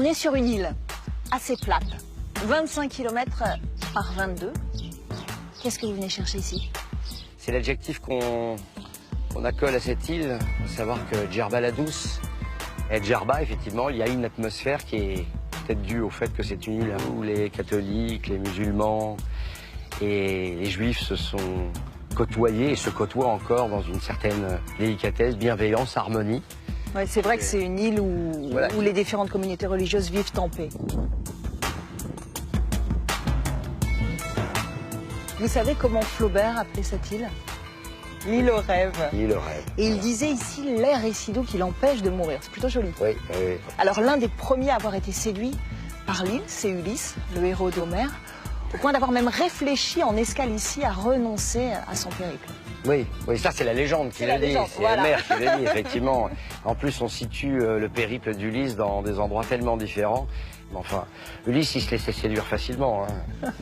On est sur une île assez plate, 25 km par 22. Qu'est-ce que vous venez chercher ici? C'est l'adjectif qu'on accole à cette île, à savoir que Djerba la Douce, et Djerba, effectivement, il y a une atmosphère qui est peut-être due au fait que c'est une île où les catholiques, les musulmans et les juifs se sont côtoyés et se côtoient encore dans une certaine délicatesse, bienveillance, harmonie. Ouais, c'est vrai que c'est une île où, voilà, où les différentes communautés religieuses vivent en paix. Vous savez comment Flaubert appelait cette île? L'île au rêve. L'île au rêve. Et il disait ici, l'air est si doux qu'il empêche de mourir. C'est plutôt joli. Oui, oui, oui. Alors l'un des premiers à avoir été séduit par l'île, c'est Ulysse, le héros d'Homère, au point d'avoir même réfléchi en escale ici à renoncer à son périple. Oui, oui, ça c'est la légende qui le dit, c'est Homère qui le dit, effectivement. En plus, on situe le périple d'Ulysse dans des endroits tellement différents. Mais enfin, Ulysse, il se laissait séduire facilement. Hein.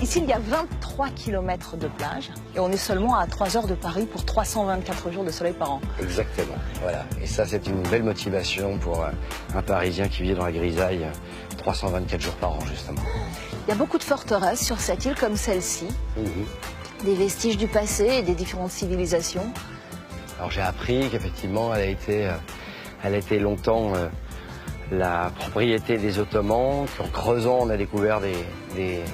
Ici, il y a 23 km de plage et on est seulement à 3 heures de Paris pour 324 jours de soleil par an. Exactement, voilà. Et ça, c'est une belle motivation pour un Parisien qui vit dans la grisaille 324 jours par an, justement. Il y a beaucoup de forteresses sur cette île comme celle-ci, des vestiges du passé et des différentes civilisations. Alors j'ai appris qu'effectivement, elle a été longtemps la propriété des Ottomans, qu'en creusant, on a découvert des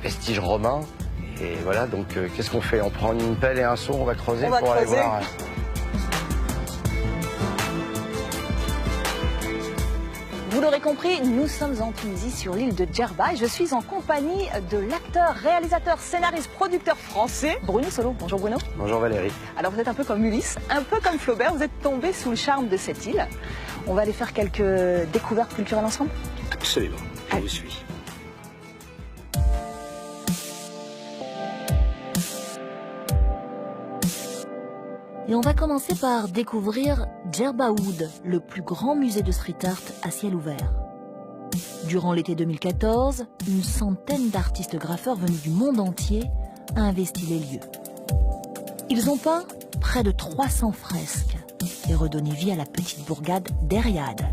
vestiges romains. Et voilà, donc qu'est-ce qu'on fait? On prend une pelle et un seau, on va creuser pour aller voir. Vous l'aurez compris, nous sommes en Tunisie sur l'île de Djerba et je suis en compagnie de l'acteur, réalisateur, scénariste, producteur français, Bruno Solo. Bonjour Bruno. Bonjour Valérie. Alors vous êtes un peu comme Ulysse, un peu comme Flaubert, vous êtes tombé sous le charme de cette île. On va aller faire quelques découvertes culturelles ensemble? Absolument, je vous suis. Et on va commencer par découvrir Djerba Oud, le plus grand musée de street art à ciel ouvert. Durant l'été 2014, une centaine d'artistes graffeurs venus du monde entier a investi les lieux. Ils ont peint près de 300 fresques et redonné vie à la petite bourgade d'Eriad.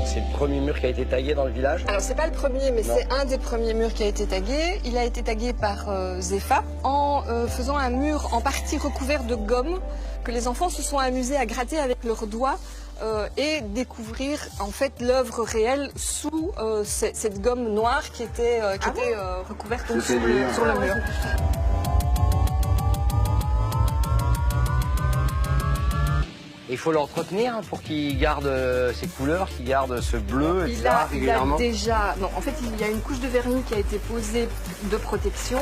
C'est le premier mur qui a été tagué dans le village? Alors c'est pas le premier, mais c'est un des premiers murs qui a été tagué. Il a été tagué par Zepha en faisant un mur en partie recouvert de gomme que les enfants se sont amusés à gratter avec leurs doigts et découvrir en fait l'œuvre réelle sous cette gomme noire qui était recouverte sur le mur. Il faut l'entretenir pour qu'il garde ses couleurs, qu'il garde ce bleu, etc. régulièrement. Non, en fait, il y a une couche de vernis qui a été posée de protection.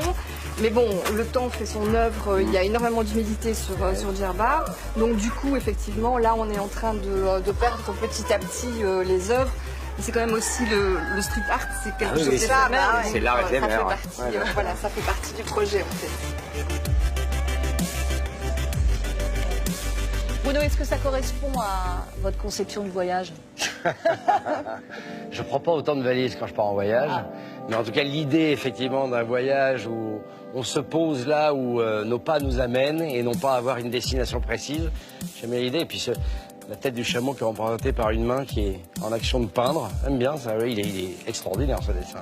Mais bon, le temps fait son œuvre. Il y a énormément d'humidité sur Djerba. Donc du coup, effectivement, là, on est en train de perdre petit à petit les œuvres. Mais c'est quand même aussi le street art, c'est quelque chose d'éphémère. C'est l'art éphémère. Voilà, ça fait partie du projet, en fait. Bruno, est-ce que ça correspond à votre conception du voyage? Je prends pas autant de valises quand je pars en voyage. Mais en tout cas, l'idée, effectivement, d'un voyage où on se pose là où nos pas nous amènent et non pas avoir une destination précise, j'aime bien l'idée. Et puis la tête du chameau qui est représentée par une main qui est en action de peindre, j'aime bien ça. Oui, il est extraordinaire, ce dessin.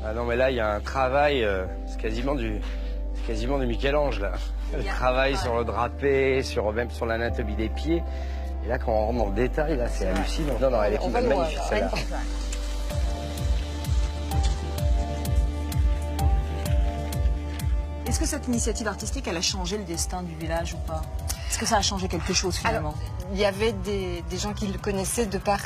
Ah non, mais là, il y a un travail, c'est quasiment du Michel-Ange, là. Le travail sur le drapé, même sur l'anatomie des pieds. Et là, quand on rentre dans le détail, là, c'est hallucinant. Non, elle est magnifique, celle-là. Est-ce que cette initiative artistique, elle a changé le destin du village ou pas? Est-ce que ça a changé quelque chose finalement? Alors, il y avait des gens qui le connaissaient de par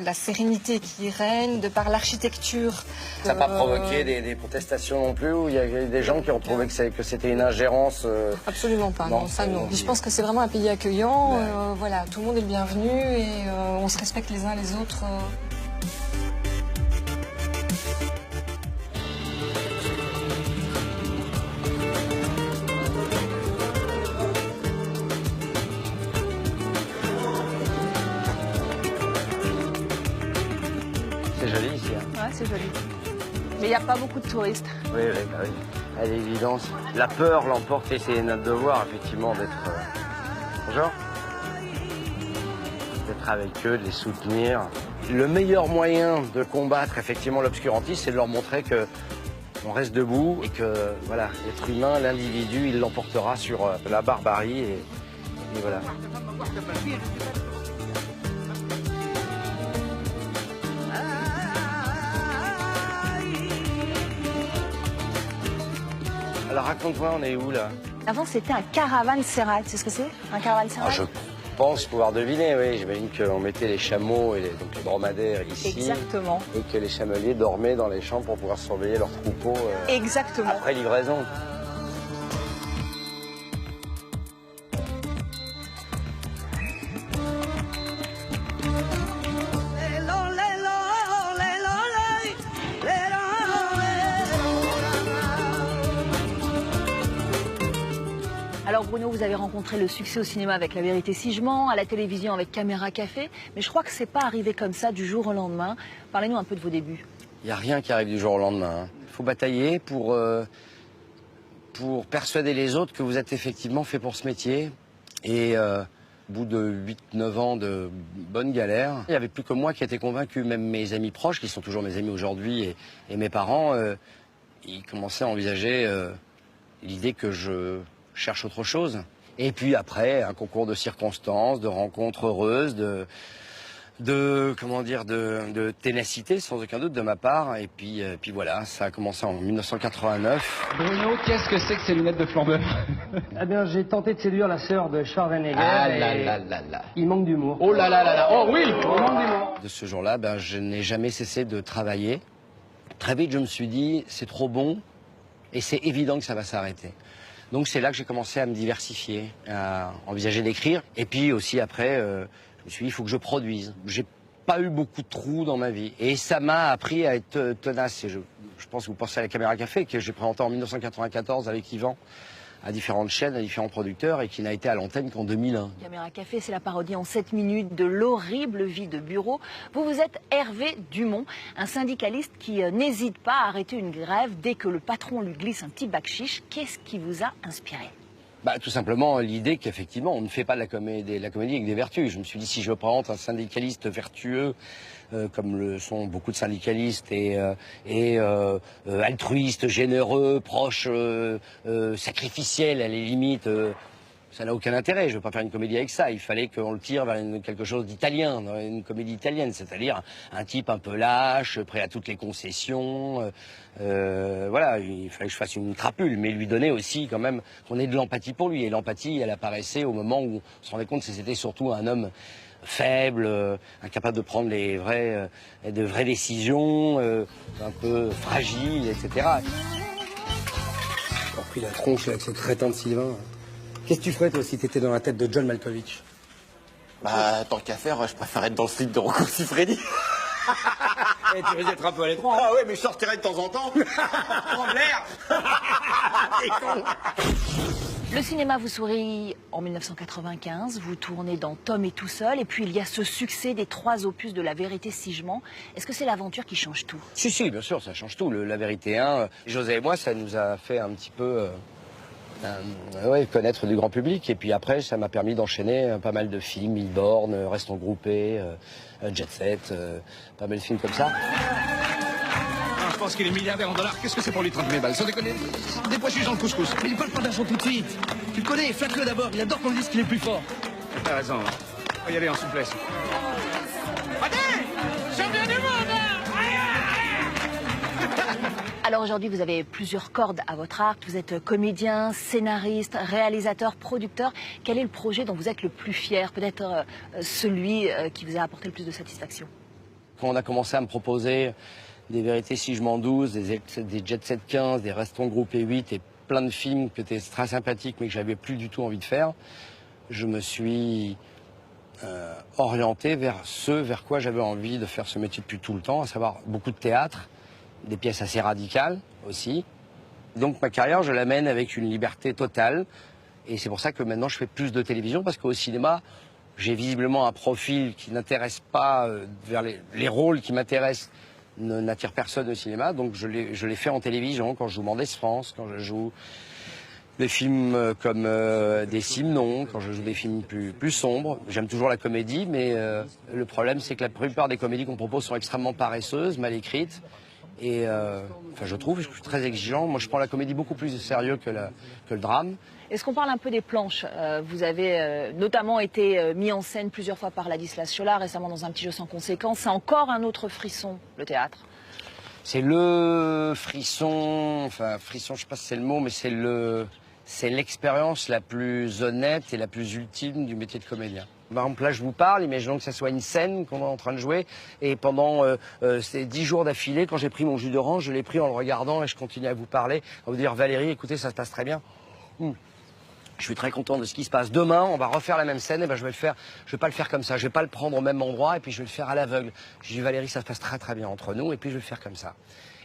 la sérénité qui y règne, de par l'architecture. Ça n'a pas provoqué des protestations non plus, où il y avait des gens qui ont trouvé que c'était une ingérence? Absolument pas, non, ça non. Je pense que c'est vraiment un pays accueillant, voilà, tout le monde est le bienvenu et on se respecte les uns les autres. c'est joli. Mais il n'y a pas beaucoup de touristes. Oui, oui, bah oui. À l'évidence, la peur l'emporte et c'est notre devoir, effectivement, d'être... Bonjour. D'être avec eux, de les soutenir. Le meilleur moyen de combattre, effectivement, l'obscurantisme, c'est de leur montrer que on reste debout et que, voilà, l'être humain, l'individu, il l'emportera sur la barbarie et voilà. Alors raconte-moi, on est où là? Avant, c'était un caravansérail. Tu sais ce que c'est, un caravansérail? Je pense pouvoir deviner, oui. J'imagine qu'on mettait les chameaux et donc les dromadaires ici. Exactement. Et que les chameliers dormaient dans les champs pour pouvoir surveiller leurs troupeaux Exactement. après livraison. Alors Bruno, vous avez rencontré le succès au cinéma avec La Vérité si je mens, à la télévision avec Caméra Café, mais je crois que c'est pas arrivé comme ça du jour au lendemain. Parlez-nous un peu de vos débuts. Il n'y a rien qui arrive du jour au lendemain. Il faut batailler pour persuader les autres que vous êtes effectivement fait pour ce métier. Et au bout de 8-9 ans de bonne galère, il n'y avait plus que moi qui était convaincu, même mes amis proches, qui sont toujours mes amis aujourd'hui, et mes parents, ils commençaient à envisager l'idée que je cherche autre chose. Et puis après, un concours de circonstances, de rencontres heureuses, de ténacité sans aucun doute de ma part. Et puis voilà, ça a commencé en 1989. Bruno, qu'est-ce que c'est que ces lunettes de flambeur? Eh bien, j'ai tenté de séduire la sœur de Schwarzenegger. Ah et là là là là. il manque d'humour. Oh là là là là. Oh oui. Il manque d'humour. De ce jour-là, je n'ai jamais cessé de travailler. Très vite, je me suis dit, c'est trop bon et c'est évident que ça va s'arrêter. Donc c'est là que j'ai commencé à me diversifier, à envisager d'écrire. Et puis aussi après, je me suis dit, il faut que je produise. J'ai pas eu beaucoup de trous dans ma vie. Et ça m'a appris à être tenace. Et je pense que vous pensez à la Caméra Café, que j'ai présenté en 1994 avec Yvan, à différentes chaînes, à différents producteurs, et qui n'a été à l'antenne qu'en 2001. Caméra Café, c'est la parodie en 7 minutes de l'horrible vie de bureau. Vous êtes Hervé Dumont, un syndicaliste qui n'hésite pas à arrêter une grève dès que le patron lui glisse un petit bac chiche. Qu'est-ce qui vous a inspiré? Tout simplement l'idée qu'effectivement on ne fait pas de la comédie avec des vertus. Je me suis dit, si je présente un syndicaliste vertueux, comme le sont beaucoup de syndicalistes, et altruiste, généreux, proche, sacrificiel à les limites, ça n'a aucun intérêt. Je ne veux pas faire une comédie avec ça. Il fallait qu'on le tire vers quelque chose d'italien, une comédie italienne, c'est-à-dire un type un peu lâche, prêt à toutes les concessions. Voilà, il fallait que je fasse une crapule, mais lui donner aussi quand même qu'on ait de l'empathie pour lui. Et l'empathie, elle apparaissait au moment où on se rendait compte que c'était surtout un homme faible, incapable de prendre de vraies décisions, un peu fragile, etc. J'ai repris la tronche avec ce crétin de Sylvain. Qu'est-ce que tu ferais, toi, si t'étais dans la tête de John Malkovich? Tant qu'à faire, je préfère être dans le slip de Rocco Siffredi. Et tu risques d'être un peu à l'étroit. Ah ouais, mais je sortirais de temps en temps. Prendre l'air. Le cinéma vous sourit en 1995, vous tournez dans Tom est tout seul, et puis il y a ce succès des 3 opus de La Vérité si je mens. Est-ce que c'est l'aventure qui change tout? Si, bien sûr, ça change tout. La Vérité 1, José et moi, ça nous a fait un petit peu connaître du grand public. Et puis après, ça m'a permis d'enchaîner pas mal de films, Mille bornes, Restons groupés, Jet Set, pas mal de films comme ça. Je pense qu'il est milliardaire en dollars. Qu'est-ce que c'est pour lui 30 000 balles? Sans déconner. Des pois chiches dans le couscous. Mais il parle pas d'argent tout de suite. Tu le connais, flatte-le d'abord. Il adore qu'on lui dise qu'il est plus fort. T'as raison. On va y aller en souplesse. Alors aujourd'hui, vous avez plusieurs cordes à votre arc. Vous êtes comédien, scénariste, réalisateur, producteur. Quel est le projet dont vous êtes le plus fier? Peut-être celui qui vous a apporté le plus de satisfaction? Quand on a commencé à me proposer des Vérités si je mens 12, des Jet Set 15, des Restons groupés 8 et plein de films qui étaient très sympathiques mais que j'avais plus du tout envie de faire, je me suis orienté vers vers quoi j'avais envie de faire ce métier depuis tout le temps, à savoir beaucoup de théâtre, des pièces assez radicales aussi. Donc ma carrière, je la mène avec une liberté totale. Et c'est pour ça que maintenant je fais plus de télévision, parce qu'au cinéma, j'ai visiblement un profil qui n'intéresse pas vers les rôles qui m'intéressent, n'attire personne au cinéma, donc je l'ai fait en télévision, quand je joue Mendès France, quand je joue des films comme des Simon, quand je joue des films plus sombres. J'aime toujours la comédie, mais le problème c'est que la plupart des comédies qu'on propose sont extrêmement paresseuses, mal écrites. Et enfin, je suis très exigeant. Moi, je prends la comédie beaucoup plus au sérieux que le drame. Est-ce qu'on parle un peu des planches? Vous avez notamment été mis en scène plusieurs fois par Ladislas Ciola, récemment dans Un petit jeu sans conséquence. C'est encore un autre frisson, le théâtre. C'est le frisson, enfin frisson, je sais pas si c'est le mot, mais c'est l'expérience la plus honnête et la plus ultime du métier de comédien. Par exemple, là, je vous parle, imaginons que ça soit une scène qu'on est en train de jouer, et pendant ces 10 jours d'affilée, quand j'ai pris mon jus d'orange, je l'ai pris en le regardant et je continue à vous parler, à vous dire, Valérie, écoutez, ça se passe très bien. Je suis très content de ce qui se passe. Demain, on va refaire la même scène, et ben je vais pas le faire comme ça, je vais pas le prendre au même endroit, et puis je vais le faire à l'aveugle. Je dis, Valérie, ça se passe très très bien entre nous, et puis je vais le faire comme ça.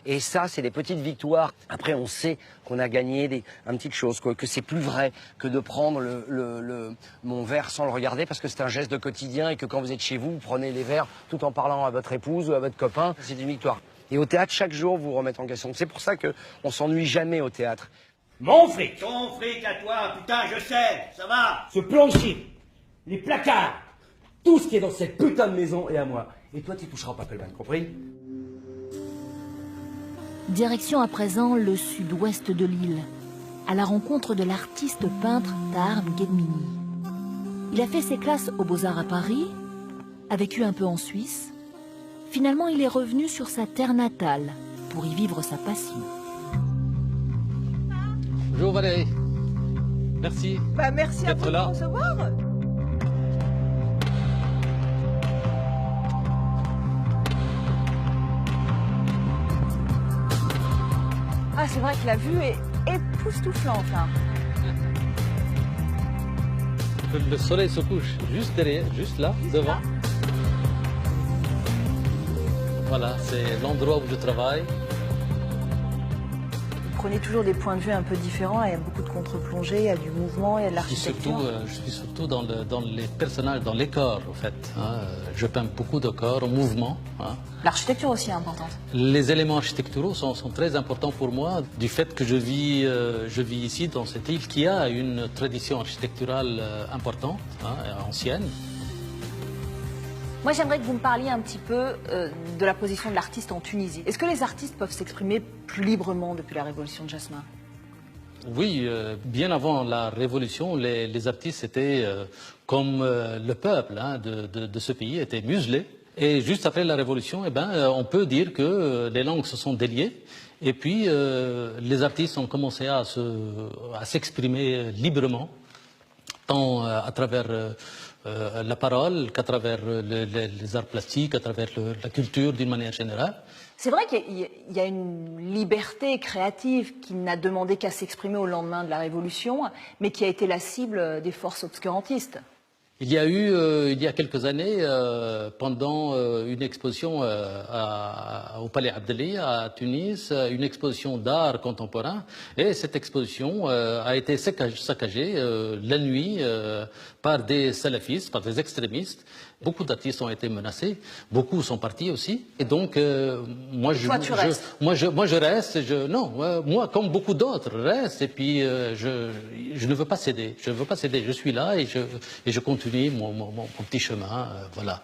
Et ça, c'est des petites victoires. Après, on sait qu'on a gagné une petite chose, que c'est plus vrai que de prendre mon verre sans le regarder, parce que c'est un geste de quotidien et que quand vous êtes chez vous, vous prenez les verres tout en parlant à votre épouse ou à votre copain. C'est une victoire. Et au théâtre, chaque jour, vous vous remettez en question. C'est pour ça qu'on s'ennuie jamais au théâtre. Mon fric! Ton fric à toi, putain, je sais, ça va. Ce plancher, les placards, tout ce qui est dans cette putain de maison est à moi. Et toi, tu toucheras pas Pelleman, compris? Direction à présent le sud-ouest de l'île, à la rencontre de l'artiste peintre Tahar Mguedmini. Il a fait ses classes aux Beaux-Arts à Paris, a vécu un peu en Suisse. Finalement, il est revenu sur sa terre natale pour y vivre sa passion. Bonjour Valérie. Merci. Merci à vous de me recevoir. Ah, c'est vrai que la vue est époustouflante, là. Le soleil se couche juste derrière, juste là, devant. Voilà, c'est l'endroit où je travaille. Vous prenez toujours des points de vue un peu différents, il y a beaucoup de contre-plongées, il y a du mouvement, il y a de l'architecture. Je suis surtout dans les personnages, dans les corps, en fait. Hein. Je peins beaucoup de corps en mouvement. Hein. L'architecture aussi est importante. Les éléments architecturaux sont très importants pour moi, du fait que je vis ici, dans cette île, qui a une tradition architecturale importante, hein, ancienne. Moi, j'aimerais que vous me parliez un petit peu de la position de l'artiste en Tunisie. Est-ce que les artistes peuvent s'exprimer plus librement depuis la révolution de Jasmin? Oui, bien avant la révolution, les artistes étaient, comme le peuple hein, de ce pays, étaient muselés. Et juste après la révolution, eh ben, on peut dire que les langues se sont déliées. Et puis, les artistes ont commencé à s'exprimer librement, tant à travers la parole qu'à travers les arts plastiques, à travers la culture d'une manière générale. C'est vrai qu'il y a une liberté créative qui n'a demandé qu'à s'exprimer au lendemain de la Révolution, mais qui a été la cible des forces obscurantistes. Il y a eu, il y a quelques années, pendant une exposition au Palais Abdelali à Tunis, une exposition d'art contemporain, et cette exposition a été saccagée la nuit par des salafistes, par des extrémistes. Beaucoup d'artistes ont été menacés, beaucoup sont partis aussi, et donc moi je reste. Moi comme beaucoup d'autres reste, et puis je ne veux pas céder. Je ne veux pas céder. Je suis là et je continue mon petit chemin. Voilà.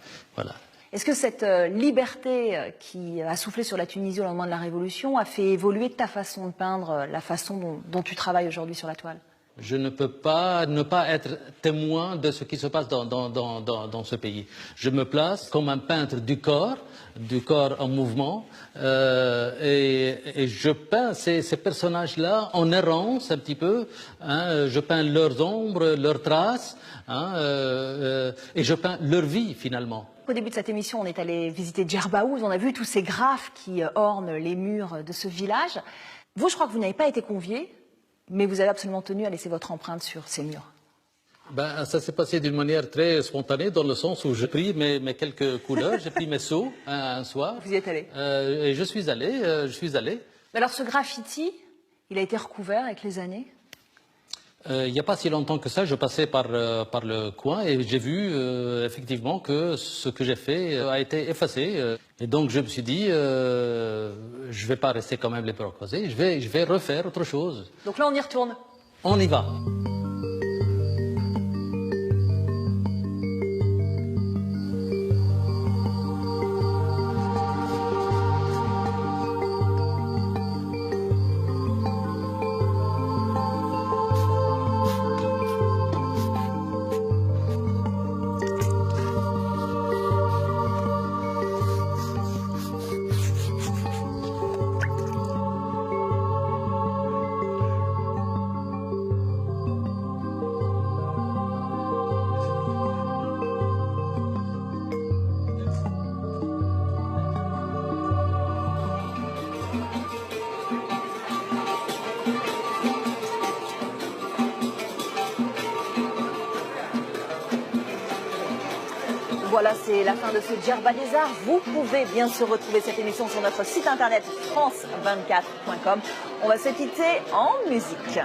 Est-ce que cette liberté qui a soufflé sur la Tunisie au lendemain de la Révolution a fait évoluer ta façon de peindre, la façon dont tu travailles aujourd'hui sur la toile? Je ne peux pas ne pas être témoin de ce qui se passe dans ce pays. Je me place comme un peintre du corps en mouvement, et je peins ces personnages-là en errance un petit peu. Hein, je peins leurs ombres, leurs traces, hein, et je peins leur vie finalement. Au début de cette émission, on est allé visiter Djerbaouz, on a vu tous ces graphes qui ornent les murs de ce village. Vous, je crois que vous n'avez pas été convié, mais vous avez absolument tenu à laisser votre empreinte sur ces murs. Ben, ça s'est passé d'une manière très spontanée, dans le sens où j'ai pris mes quelques couleurs, j'ai pris mes seaux un soir. Vous y êtes allé? Et je suis allé. Alors ce graffiti, il a été recouvert avec les années? Il n'y a pas si longtemps que ça, je passais par le coin et j'ai vu effectivement que ce que j'ai fait a été effacé. Et donc je me suis dit, je ne vais pas rester quand même les bras croisés, je vais refaire autre chose. Donc là, on y retourne. On y va. Voilà, c'est la fin de ce Djerba des Arts. Vous pouvez bien sûr retrouver cette émission sur notre site internet france24.com. On va se quitter en musique.